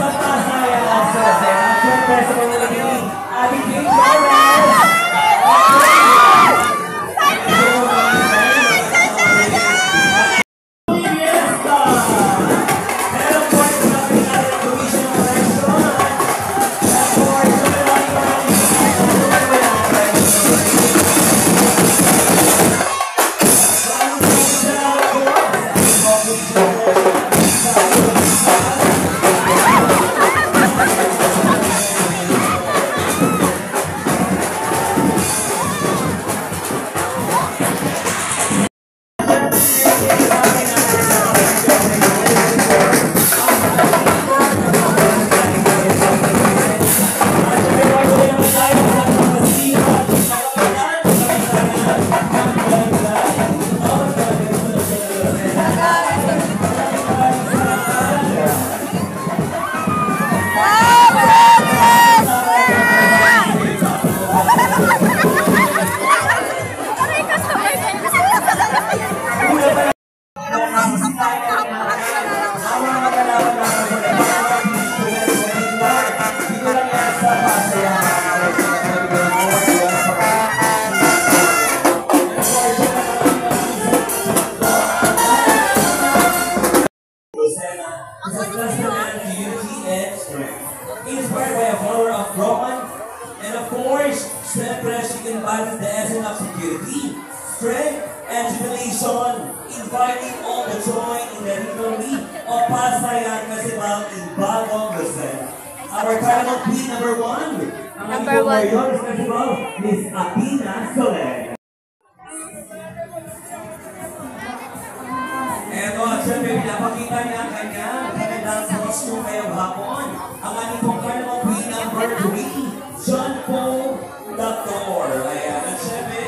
sa Pasayan sa National Festival ng Tingin, ating King Flores! Inspired by a follower of Roman, and of course, siyempre, she embodies the essence of security, strength, and jubilation, inviting all to join in the ritually of Pasayan Festival in Bagong Luzon. Our title queen number 1, ang ating mayor festival, Miss Athena Soler. Eto, at siyempre, pinapakita niya ang kanyang kanilang costume ngayong hapon. Ang ating pong Carnival Queen number 3, John Paul Dr. Ayan, at siyempre,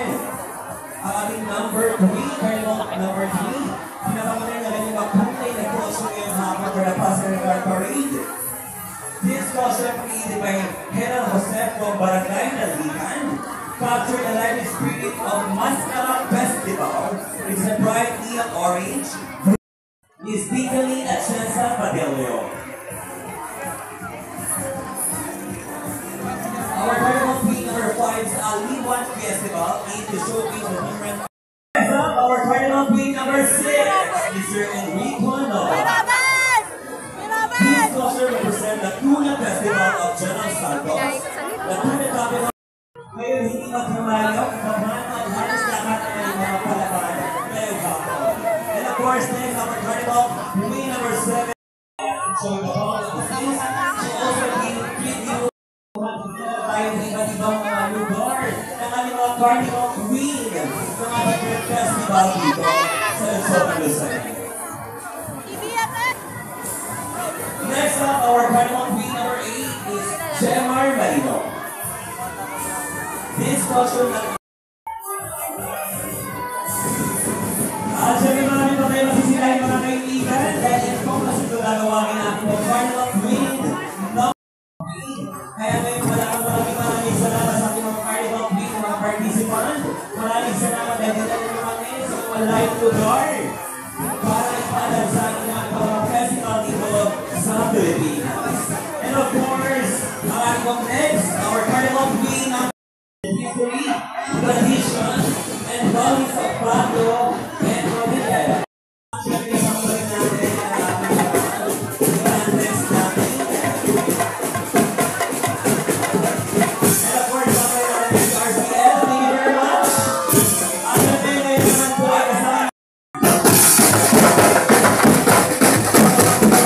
ang ating number 3, Carnival number 3, pinapakita niya kanyang magpuntay na costume ngayong hapon for the Pasayan Parade. This costume created by General Jose from Barangay Nalikan captured the lively spirit of Mascara Festival. It's a bright neon orange. Is Vitaly Atienza Padelio. Our Carnival Queen number 5 is Aliwan Festival, aimed to showcase the different. Next up, our Carnival Queen number 6, Mr. Enrico Nova. This costume represents the Tuna Festival of General Santos. The Tuna Festival ngayon hindi magkamayok, kapahan at halos lahat ay mga palaban ngayong hapon. And of course, next, our Carnival Queen number 7. So, the ball of the seas, she also gave preview tayo sa iba't ibang mga lugar ng ating mga Carnival Queen ng ating festival dito sa Luzon, Luzon. Next up, our Carnival Queen number 8 is Jemar Marino. This costume na at sabi marami pa tayo masisilahin mga kaibigan dahil ito kung nasundo gagawin natin ng Carnival Queen number 3. Kaya ngayon maraming salamat sa ating mga Carnival Queen mga participant. Maraming salamat dahil dito naman sa mga live lugar para ipadal sa ating mga festival dito sa Pilipinas. And of course, ang ating next, our Carnival Queen history, tradition, and values of Pablo and Rodriguez. Siyempre, samuhin natin next natin. And of course, samuhin natin si RCL. Thank you very much. At siyempre, ngayon naman po ay kasama.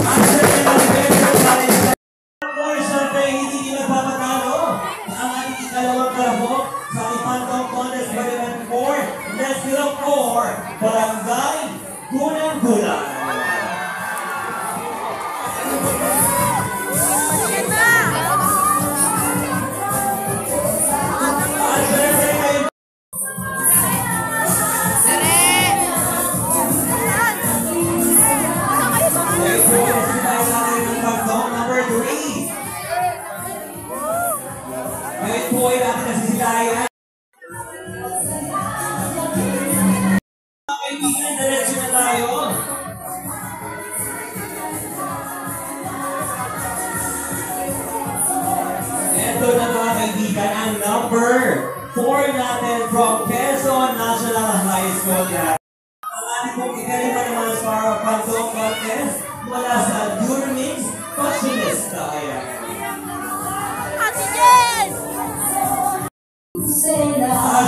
At siyempre, natin kayo natin. Of course, siyempre, hindi nyo nagpapatalo. number 4 natin from Quezon National High School. Ang ating pong ikalima naman sa Pantong Contest mula sa Duramix Fashionista. Ayan.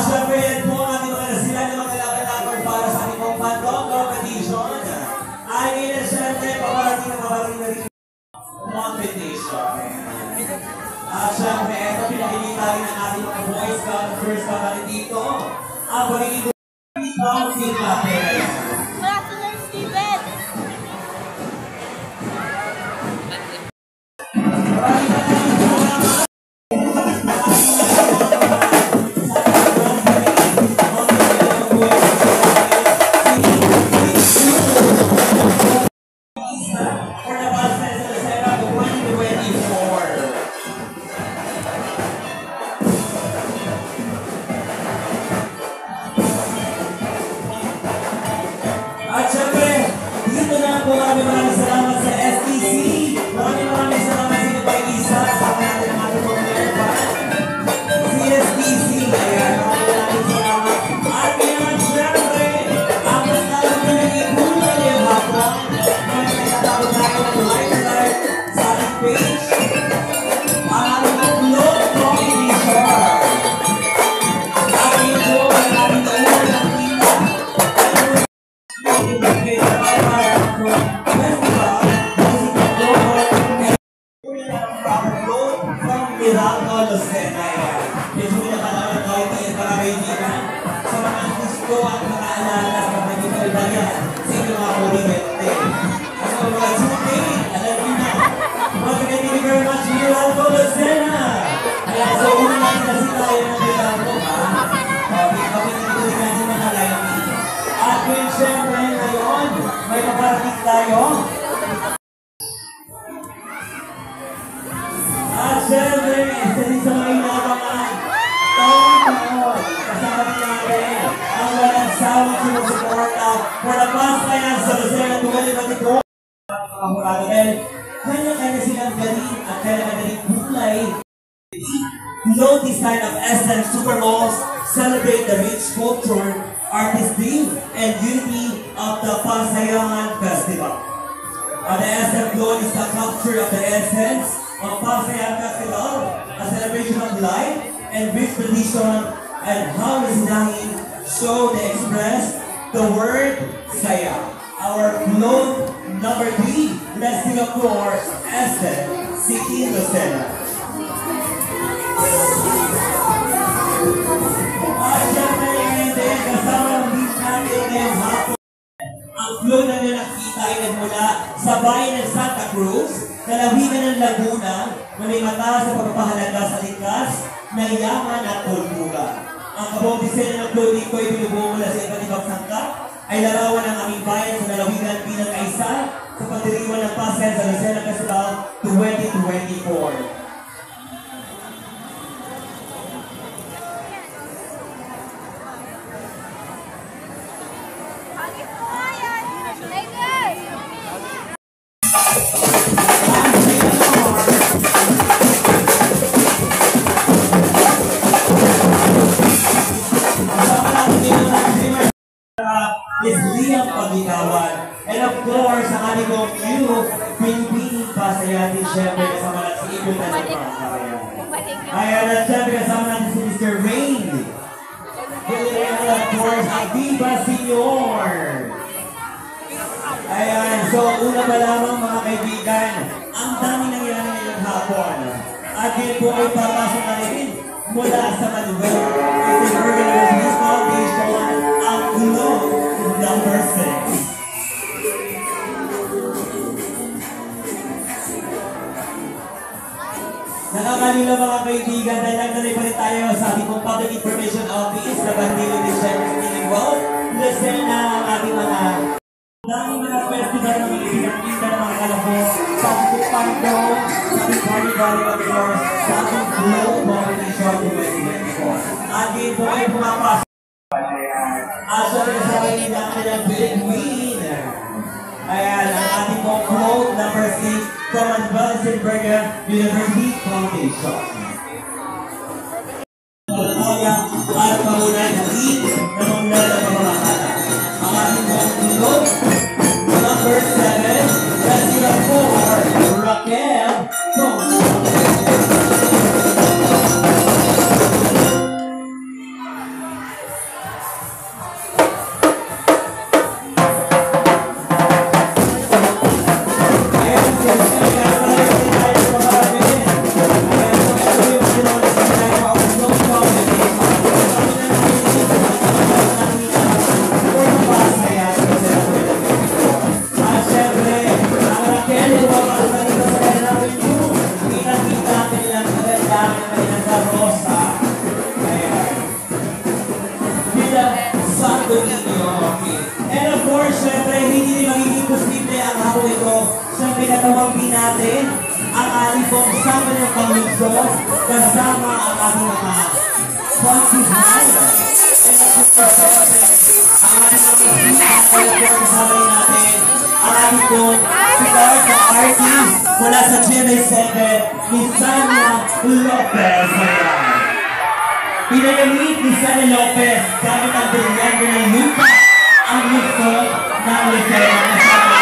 Siyempre yan po ang ating mga nasilan na mga laban-laban para sa ating pong Pantong Competition. Ay na siyempre, paparating na rin competition. At siyempre, ito pinakikita rin ng ating mga Boy Scout First Scout natin dito. Ang pagiging bouncing natin. Maraming salamat sa STC. Maraming salamat sa inyo kay Isa. Kasama natin ang ating mga meron. Si STC. Ayan, maraming salamat. At ngayon, syempre, ang natalo na naging kulay yung hapon. Ngayon, natatalo tayo ng light sa ating page. Ang ating upload competition. At ito, ang ating unang nakita. Miracle Lucena. Medyo pinapalawag ko ito yung mga kaibigan sa mga gusto at mga alala sa mga ginagawa sa inyong mga kulimete. At sa mga today, alam niyo na. Once again, thank you very much, Miracle Lucena. Kaya sa una natin kasi tayo ng Miracle, ha? Kami nagtuloy natin mga live. At kung siyempre ngayon, may maparating tayo. At siyempre, isa din sa mga inabangan, taon-taon, kasama din natin ang walang sawang sinusuporta for the past finance sa Lucena 2024. Mga hurado dahil kanya-kanya silang galing at kanya-kanya kulay. Below this kind of essence, Supermalls celebrate the rich culture, artistry, and unity of the Pasayaman Festival. The SM Glow is the capture of the essence of Pasayaman Festival, a celebration of life and rich tradition, and how Resinahin show they express the word Saya. Our globe number 3, let's sing of course, SM City Lucena. At syempre, ngayon kasama ng beat natin ngayong hapon. Ang flow na nyo nakita ay nagmula sa bayan ng Santa Cruz, lalawigan ng Laguna, na may mata sa pagpapahalaga sa likas na yaman at kultura. Ang kabong disenyo ng flow dito ay binubuo mula sa iba't ibang sangka, ay larawan ng aming bayan sa lalawigan bilang kaisa sa pagdiriwan ng Pasayaman sa Lucena Festival 2024. Is Liam Pagigawan. And of course, ang ating kong youth, Pinipini Pasayatin, syempre kasama natin si Ibon na Ayan, at syempre kasama natin si Mr. Rain. And of course, ang Viva Senior. Ayan, so una pa lamang mga kaibigan, ang dami nangyari ngayong hapon. At yun po ay papasok na rin mula sa Manuel. It's an organization foundation, ang Globe number 6. Nakakalila mga kaibigan, dahil nagdalay pa rin tayo sa ating pong Public Information Office na Bandilo de Siyempre Tinigwal. Lucena ang ating mga daming mga festival na mga pinakita ng mga kalabo sa ating Pando, sa ating Party Valley of Course, sa ating Globe Competition 2024. At dito ay pumapasok. At sa kasama rin natin ang Big Win. Ayan, ang ating pong quote number 6 from Advanced Berger University Foundation. ito, siyang pinatawagin natin ang ating pong sama ng panglugsod kasama ang ating mga pag-design. Ang ating mga kasama natin ang ating pong sikat na artist mula sa GMA 7 ni Sanya Lopez. Pinagamit ni Sanya Lopez gamit ang brilyante ng lupa ang lugsod ng Lucena kasama.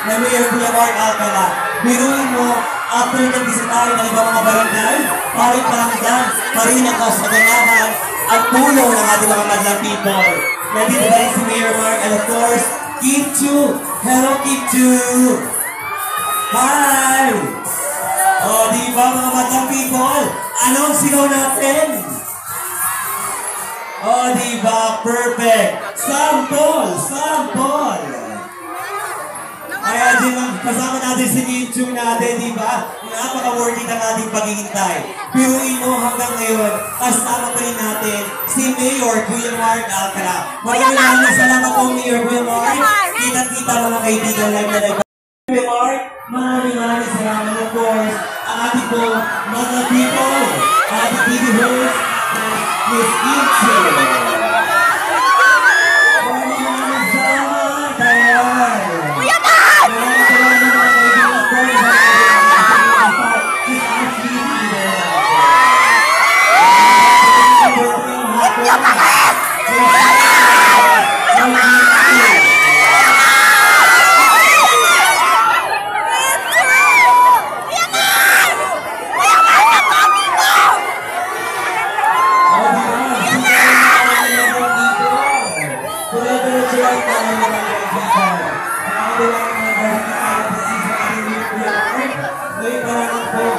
Na Mayor Kuya Mark Alcala. Biruin mo, after ng bisitahin ng ibang mga barangay, paring paramdam, parin ako sa ganahan at tulong ng ating mga madlang people. Nandito ba rin si Mayor Mark and of course, Kid 2. Hello Kid 2! Hi! O, di ba mga madlang people? Anong sigaw natin? O, di ba? Perfect! Sample! Sample! Kaya din kasama natin si Ninchung natin, di ba? Napaka-worthy ng ating paghihintay. Piruin mo hanggang ngayon, kasama pa rin natin si Mayor Kuya Mark Alcala. Maraming salamat po, Mayor Kuya Mark. Kita-kita mga kaibigan live na live. Kuya Mark, maraming salamat of course. Ang ating po mga people, ating TV host, Miss Ninchung. Maraming salamat, Dayan. Thank you.